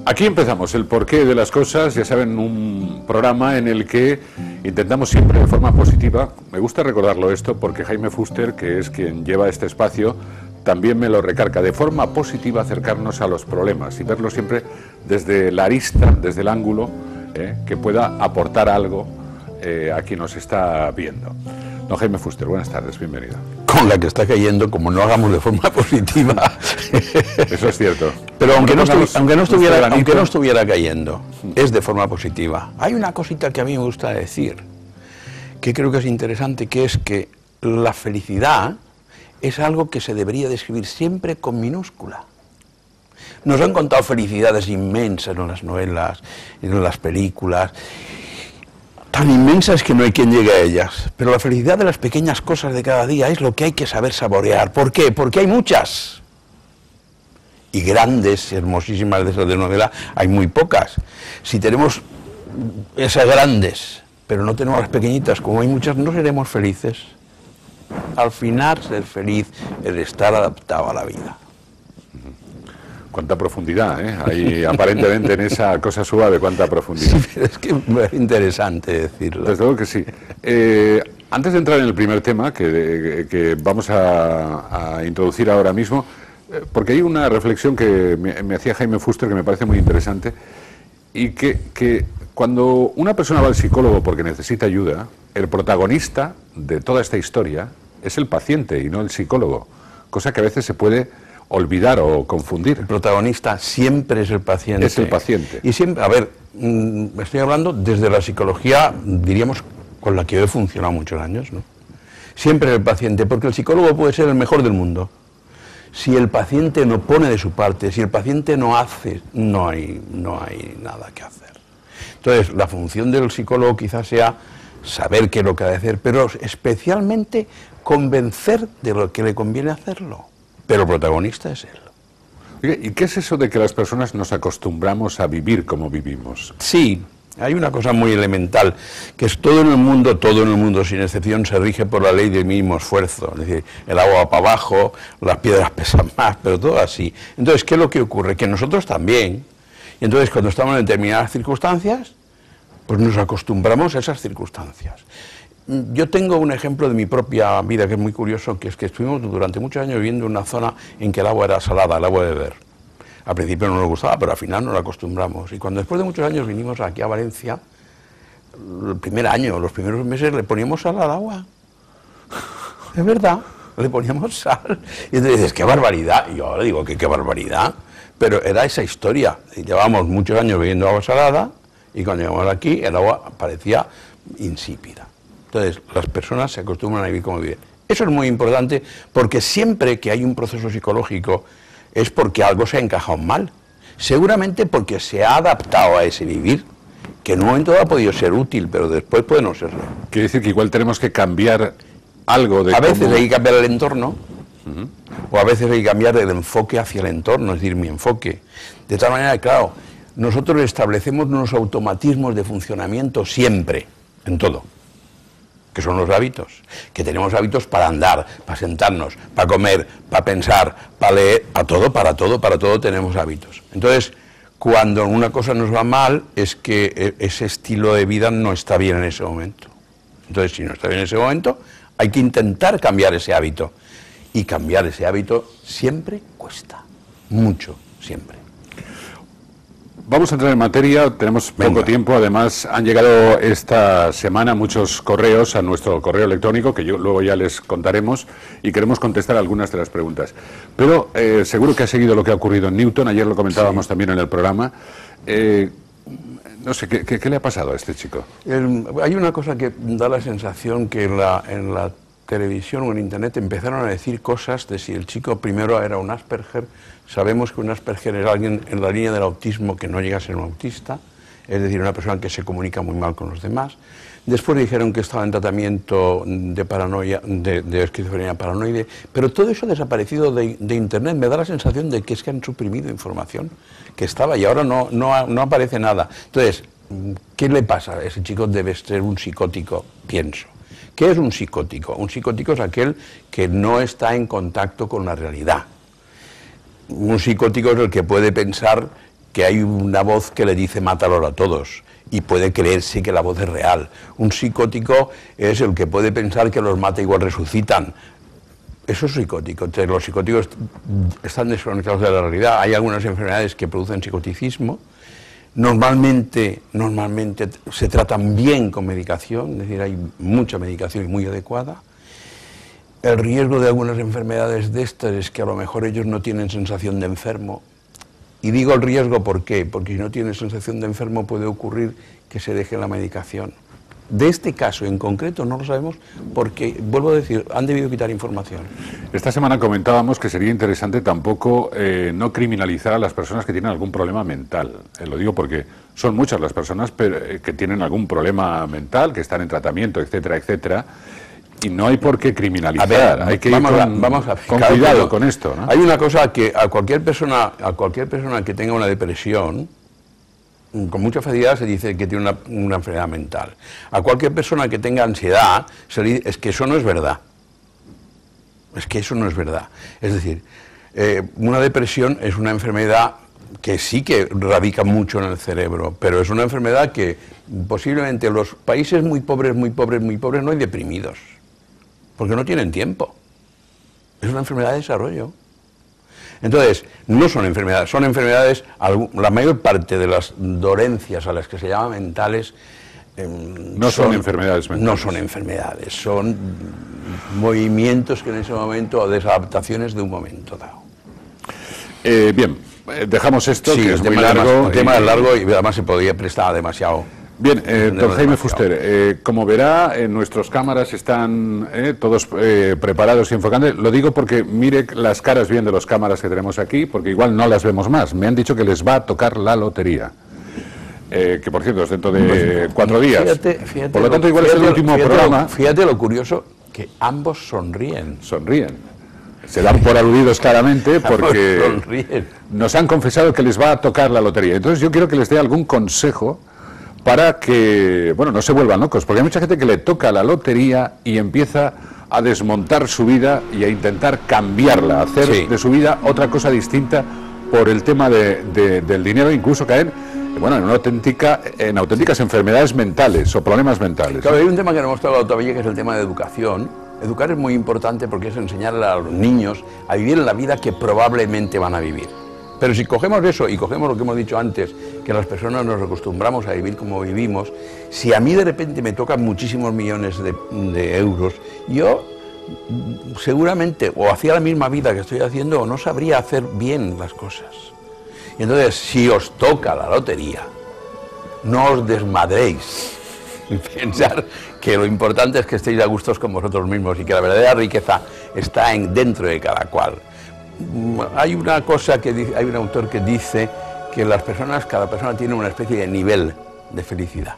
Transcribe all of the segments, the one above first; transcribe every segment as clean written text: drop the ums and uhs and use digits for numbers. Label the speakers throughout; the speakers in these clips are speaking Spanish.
Speaker 1: Aquí empezamos, el porqué de las cosas, ya saben, un programa en el que intentamos siempre de forma positiva. Me gusta recordarlo esto porque Jaime Fuster, que es quien lleva este espacio, también me lo recarga, de forma positiva acercarnos a los problemas y verlo siempre desde la arista, desde el ángulo, que pueda aportar algo a quien nos está viendo. Don Jaime Fuster, buenas tardes, bienvenido.
Speaker 2: Con la que está cayendo, como no hagamos de forma positiva.
Speaker 1: Eso es cierto.
Speaker 2: Pero aunque no estuviera cayendo, es de forma positiva. Hay una cosita que a mí me gusta decir, que creo que es interesante, que es que la felicidad es algo que se debería describir siempre con minúscula. Nos han contado felicidades inmensas en las novelas, en las películas, tan inmensas que no hay quien llegue a ellas. Pero la felicidad de las pequeñas cosas de cada día es lo que hay que saber saborear. ¿Por qué? Porque hay muchas. Y grandes, hermosísimas de esas de novela, hay muy pocas. Si tenemos esas grandes, pero no tenemos las pequeñitas, como hay muchas, no seremos felices. Al final, ser feliz es estar adaptado a la vida.
Speaker 1: Cuánta profundidad, ¿eh? Hay aparentemente en esa cosa suave, cuánta profundidad.
Speaker 2: Sí, pero es que es interesante decirlo.
Speaker 1: Desde luego que sí. Antes de entrar en el primer tema, que vamos a introducir ahora mismo, porque hay una reflexión que me hacía Jaime Fuster que me parece muy interesante, y que cuando una persona va al psicólogo porque necesita ayuda, el protagonista de toda esta historia es el paciente y no el psicólogo, cosa que a veces se puede olvidar o confundir.
Speaker 2: El protagonista siempre es el paciente.
Speaker 1: Es el paciente.
Speaker 2: Y siempre, a ver, estoy hablando desde la psicología, diríamos, con la que yo he funcionado muchos años, ¿no? Siempre el paciente, porque el psicólogo puede ser el mejor del mundo. Si el paciente no pone de su parte, si el paciente no hace, no hay nada que hacer. Entonces, la función del psicólogo quizás sea saber qué es lo que ha de hacer, pero especialmente convencer de lo que le conviene hacerlo. Pero el protagonista es él.
Speaker 1: ¿Y qué es eso de que las personas nos acostumbramos a vivir como vivimos?
Speaker 2: Sí, hay una cosa muy elemental, que es todo en el mundo sin excepción se rige por la ley del mínimo esfuerzo. Es decir, el agua va para abajo, las piedras pesan más, pero todo así. Entonces, ¿qué es lo que ocurre? Que nosotros también, y entonces cuando estamos en determinadas circunstancias, pues nos acostumbramos a esas circunstancias. Yo tengo un ejemplo de mi propia vida que es muy curioso, que es que estuvimos durante muchos años viviendo en una zona en que el agua era salada, el agua de beber. Al principio no nos gustaba, pero al final nos acostumbramos. Y cuando después de muchos años vinimos aquí a Valencia, el primer año, los primeros meses, le poníamos sal al agua. Es verdad, le poníamos sal. Y entonces dices, ¡qué barbaridad! Y yo ahora digo, ¿qué barbaridad? Pero era esa historia. Llevábamos muchos años bebiendo agua salada y cuando llegamos aquí el agua parecía insípida. Entonces, las personas se acostumbran a vivir como viven. Eso es muy importante porque siempre que hay un proceso psicológico es porque algo se ha encajado mal. Seguramente porque se ha adaptado a ese vivir, que en un momento ha podido ser útil, pero después puede no serlo.
Speaker 1: Quiere decir que igual tenemos que cambiar algo de...
Speaker 2: A veces hay que cambiar el entorno, o a veces hay que cambiar el enfoque hacia el entorno, es decir, mi enfoque. De tal manera que, claro, nosotros establecemos unos automatismos de funcionamiento siempre, en todo, que son los hábitos, que tenemos hábitos para andar, para sentarnos, para comer, para pensar, para leer, para todo tenemos hábitos. Entonces, cuando una cosa nos va mal, es que ese estilo de vida no está bien en ese momento. Entonces, si no está bien en ese momento, hay que intentar cambiar ese hábito. Y cambiar ese hábito siempre cuesta, mucho, siempre.
Speaker 1: Vamos a entrar en materia, tenemos poco tiempo, además han llegado esta semana muchos correos a nuestro correo electrónico, que luego ya les contaremos, y queremos contestar algunas de las preguntas. Pero seguro que ha seguido lo que ha ocurrido en Newton, ayer lo comentábamos también en el programa. No sé, ¿qué le ha pasado a este chico?
Speaker 2: Hay una cosa que da la sensación que en la televisión o en internet empezaron a decir cosas de si el chico primero era un Asperger. Sabemos que un Asperger es alguien en la línea del autismo que no llega a ser un autista, es decir, una persona que se comunica muy mal con los demás. Después dijeron que estaba en tratamiento de paranoia, de esquizofrenia paranoide, pero todo eso ha desaparecido de internet. Me da la sensación de que es que han suprimido información que estaba y ahora no aparece nada. Entonces, ¿qué le pasa? Ese chico debe ser un psicótico, pienso. ¿Qué es un psicótico? Un psicótico es aquel que no está en contacto con la realidad. Un psicótico es el que puede pensar que hay una voz que le dice mátalos a todos y puede creerse que la voz es real. Un psicótico es el que puede pensar que los mata igual resucitan. Eso es psicótico. Entonces, los psicóticos están desconectados de la realidad. Hay algunas enfermedades que producen psicoticismo. Normalmente se tratan bien con medicación, es decir, hay mucha medicación y muy adecuada. El riesgo de algunas enfermedades de estas es que a lo mejor ellos no tienen sensación de enfermo. Y digo el riesgo ¿por qué? Porque si no tienen sensación de enfermo puede ocurrir que se deje la medicación. De este caso en concreto no lo sabemos porque, vuelvo a decir, han debido quitar información.
Speaker 1: Esta semana comentábamos que sería interesante tampoco no criminalizar a las personas que tienen algún problema mental. Lo digo porque son muchas las personas que tienen algún problema mental, que están en tratamiento, etcétera, etcétera. Y no hay por qué criminalizar. A ver, hay que ir con cuidado con esto, ¿no?
Speaker 2: Hay una cosa que a cualquier persona que tenga una depresión, con mucha facilidad se dice que tiene una enfermedad mental. A cualquier persona que tenga ansiedad, se le dice, es que eso no es verdad. Es que eso no es verdad. Es decir, una depresión es una enfermedad que sí que radica mucho en el cerebro, pero es una enfermedad que posiblemente en los países muy pobres no hay deprimidos, porque no tienen tiempo. Es una enfermedad de desarrollo. Entonces, no son enfermedades, la mayor parte de las dolencias a las que se llama mentales
Speaker 1: no son enfermedades mentales.
Speaker 2: No son enfermedades, son movimientos que en ese momento, o desadaptaciones de un momento dado.
Speaker 1: Bien, dejamos esto,
Speaker 2: sí,
Speaker 1: que es muy largo.
Speaker 2: El tema es largo y además se podría prestar demasiado.
Speaker 1: Bien, don Jaime Fuster, como verá, nuestras cámaras están todos preparados y enfocando. Lo digo porque mire las caras bien de las cámaras que tenemos aquí, porque igual no las vemos más. Me han dicho que les va a tocar la lotería. Que por cierto es dentro de 4 días.
Speaker 2: Fíjate,
Speaker 1: por lo tanto, igual es el último programa.
Speaker 2: Fíjate lo curioso, que ambos sonríen.
Speaker 1: Sonríen. Se dan por aludidos claramente porque nos han confesado que les va a tocar la lotería. Entonces yo quiero que les dé algún consejo para que, bueno, no se vuelvan locos, porque hay mucha gente que le toca la lotería y empieza a desmontar su vida y a intentar cambiarla, hacer de su vida otra cosa distinta por el tema del dinero, incluso caer, bueno, en auténticas enfermedades mentales o problemas mentales.
Speaker 2: Claro, hay un tema que no hemos tocado todavía, que es el tema de educación. Educar es muy importante porque es enseñarle a los niños a vivir la vida que probablemente van a vivir. Pero si cogemos eso y cogemos lo que hemos dicho antes, que las personas nos acostumbramos a vivir como vivimos, si a mí de repente me tocan muchísimos millones de euros, yo seguramente o hacía la misma vida que estoy haciendo o no sabría hacer bien las cosas. Y entonces, si os toca la lotería, no os desmadréis. Pensar que lo importante es que estéis a gustos con vosotros mismos y que la verdadera riqueza está dentro de cada cual. Hay una cosa que dice, hay un autor que dice que cada persona tiene una especie de nivel de felicidad.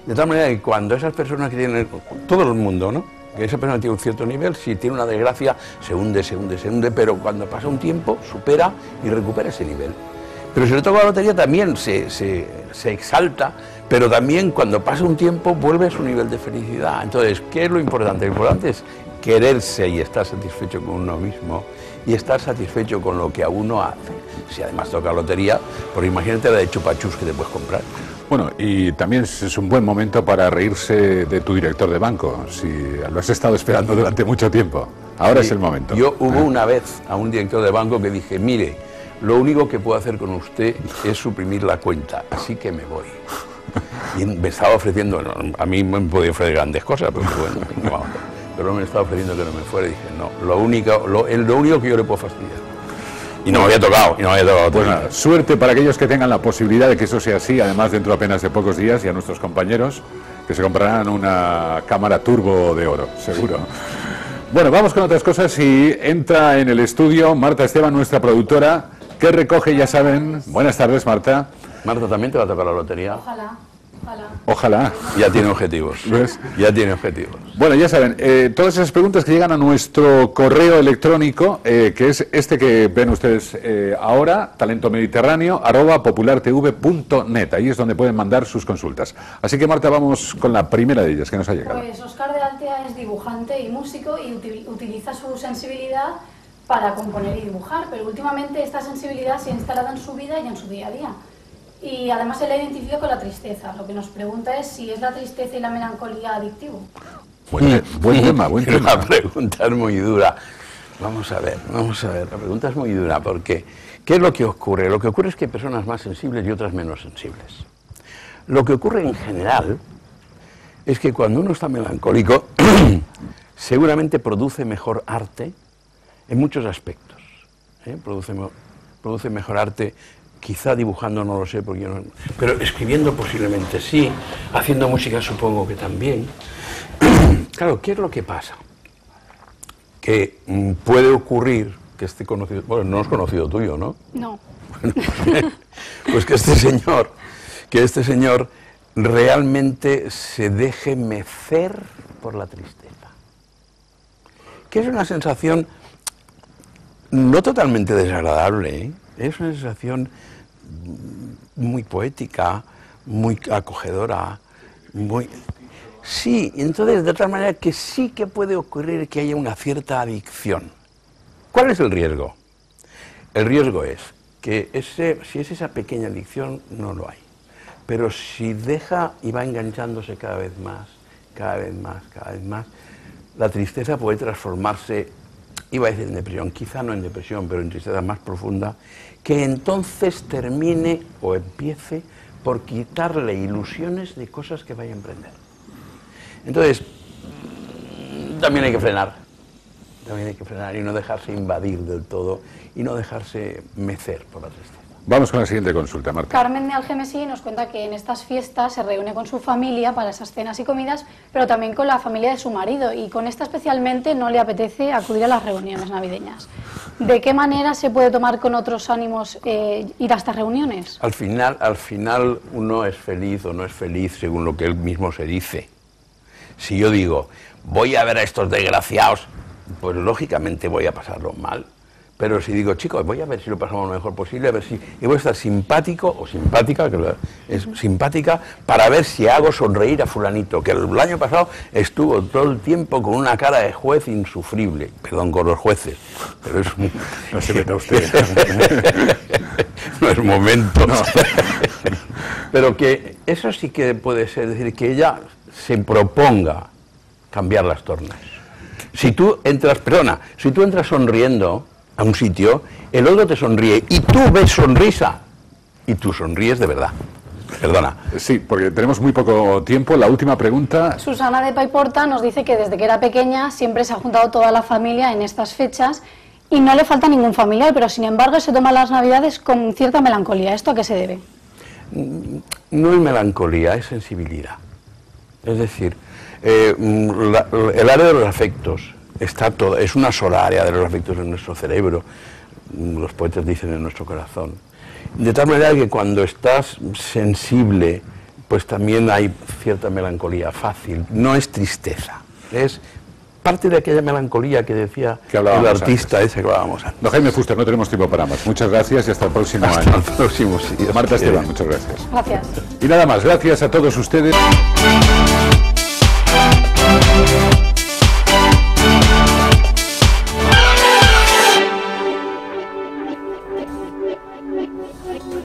Speaker 2: De tal manera que cuando esas personas que tienen, todo el mundo, ¿no? Que esa persona tiene un cierto nivel, si tiene una desgracia, se hunde, pero cuando pasa un tiempo, supera y recupera ese nivel. Pero si le toca la lotería también se exalta, pero también cuando pasa un tiempo vuelve a su nivel de felicidad. Entonces, ¿qué es lo importante? Lo importante es quererse y estar satisfecho con uno mismo y estar satisfecho con lo que a uno hace. Si además toca lotería, pues imagínate la de chupachus que te puedes comprar.
Speaker 1: Bueno, y también es un buen momento para reírse de tu director de banco, si lo has estado esperando durante mucho tiempo. Ahora es el momento.
Speaker 2: Yo hubo una vez a un director de banco que dije, mire, lo único que puedo hacer con usted es suprimir la cuenta, así que me voy. Y me estaba ofreciendo, a mí me podía ofrecer grandes cosas, pero bueno, pero me estaba ofreciendo que no me fuera y dije, no, lo único que yo le puedo fastidiar. Y no me había tocado,
Speaker 1: Pues nada, suerte para aquellos que tengan la posibilidad de que eso sea así, además dentro apenas de pocos días, y a nuestros compañeros que se comprarán una cámara turbo de oro, seguro. Bueno, vamos con otras cosas y entra en el estudio Marta Esteban, nuestra productora, que recoge, ya saben. Buenas tardes, Marta.
Speaker 2: Marta, ¿también te va a tocar la lotería?
Speaker 3: Ojalá.
Speaker 1: Ojalá.
Speaker 2: Ya tiene objetivos.
Speaker 1: ¿Ves?
Speaker 2: Ya tiene objetivos.
Speaker 1: Bueno, ya saben, todas esas preguntas que llegan a nuestro correo electrónico, que es este que ven ustedes ahora, talentomediterráneo@populartv.net. Ahí es donde pueden mandar sus consultas. Así que, Marta, vamos con la primera de ellas que nos ha llegado.
Speaker 3: Pues Óscar de Altea es dibujante y músico y utiliza su sensibilidad para componer y dibujar, pero últimamente esta sensibilidad se ha instalado en su vida y en su día a día. Y además él la identifica con la tristeza. Lo que nos pregunta es si es la tristeza y la melancolía adictivo.
Speaker 1: Buen tema.
Speaker 2: La pregunta es muy dura. Vamos a ver, la pregunta es muy dura porque ¿qué es lo que ocurre? Lo que ocurre es que hay personas más sensibles y otras menos sensibles. Lo que ocurre en general es que cuando uno está melancólico seguramente produce mejor arte en muchos aspectos. Produce mejor arte, quizá dibujando no lo sé, porque yo no, pero escribiendo posiblemente sí, haciendo música supongo que también. Claro, ¿qué es lo que pasa? Que puede ocurrir que este conocido, bueno, no es conocido tuyo, ¿no?
Speaker 3: No.
Speaker 2: Bueno, pues que este señor realmente se deje mecer por la tristeza. Que es una sensación no totalmente desagradable, ¿eh? Es una sensación muy poética, muy acogedora, muy... Sí, entonces de tal manera que sí que puede ocurrir que haya una cierta adicción. ¿Cuál es el riesgo? El riesgo es que si es esa pequeña adicción, no lo hay. Pero si deja y va enganchándose cada vez más, la tristeza puede transformarse, iba a decir en depresión, quizá no en depresión, pero en tristeza más profunda, que entonces termine o empiece por quitarle ilusiones de cosas que vaya a emprender. Entonces, también hay que frenar y no dejarse invadir del todo y no dejarse mecer por la tristeza.
Speaker 1: Vamos con la siguiente consulta, Marta.
Speaker 3: Carmen de Algemesí nos cuenta que en estas fiestas se reúne con su familia para esas cenas y comidas, pero también con la familia de su marido, y con esta especialmente no le apetece acudir a las reuniones navideñas. ¿De qué manera se puede tomar con otros ánimos ir a estas reuniones?
Speaker 2: Al final uno es feliz o no es feliz según lo que él mismo se dice. Si yo digo, voy a ver a estos desgraciados, pues lógicamente voy a pasarlo mal. Pero si digo, chicos, voy a ver si lo pasamos lo mejor posible, a ver si... Y voy a estar simpático o simpática, que es simpática, para ver si hago sonreír a fulanito, que el año pasado estuvo todo el tiempo con una cara de juez insufrible. Perdón con los jueces, pero es...
Speaker 1: No se meta usted.
Speaker 2: No es momento.
Speaker 1: No.
Speaker 2: Pero que eso sí que puede ser, es decir, que ella se proponga cambiar las tornas. Si tú entras sonriendo a un sitio, el otro te sonríe y tú ves sonrisa y tú sonríes de verdad. Perdona.
Speaker 1: Sí, porque tenemos muy poco tiempo. La última pregunta.
Speaker 3: Susana de Paiporta nos dice que desde que era pequeña siempre se ha juntado toda la familia en estas fechas y no le falta ningún familiar, pero sin embargo se toma las Navidades con cierta melancolía. ¿Esto a qué se debe?
Speaker 2: No es melancolía, es sensibilidad. Es decir, el área de los afectos está toda, es una sola área de los afectos en nuestro cerebro, los poetas dicen en nuestro corazón. De tal manera que cuando estás sensible, pues también hay cierta melancolía fácil, no es tristeza, es parte de aquella melancolía que decía el artista ese que hablábamos antes.
Speaker 1: Don Jaime Fuster, no tenemos tiempo para más. Muchas gracias y hasta el próximo año.
Speaker 2: Hasta el próximo, sí.
Speaker 1: Marta Esteban, muchas gracias.
Speaker 3: Gracias.
Speaker 1: Y nada más, gracias a todos ustedes.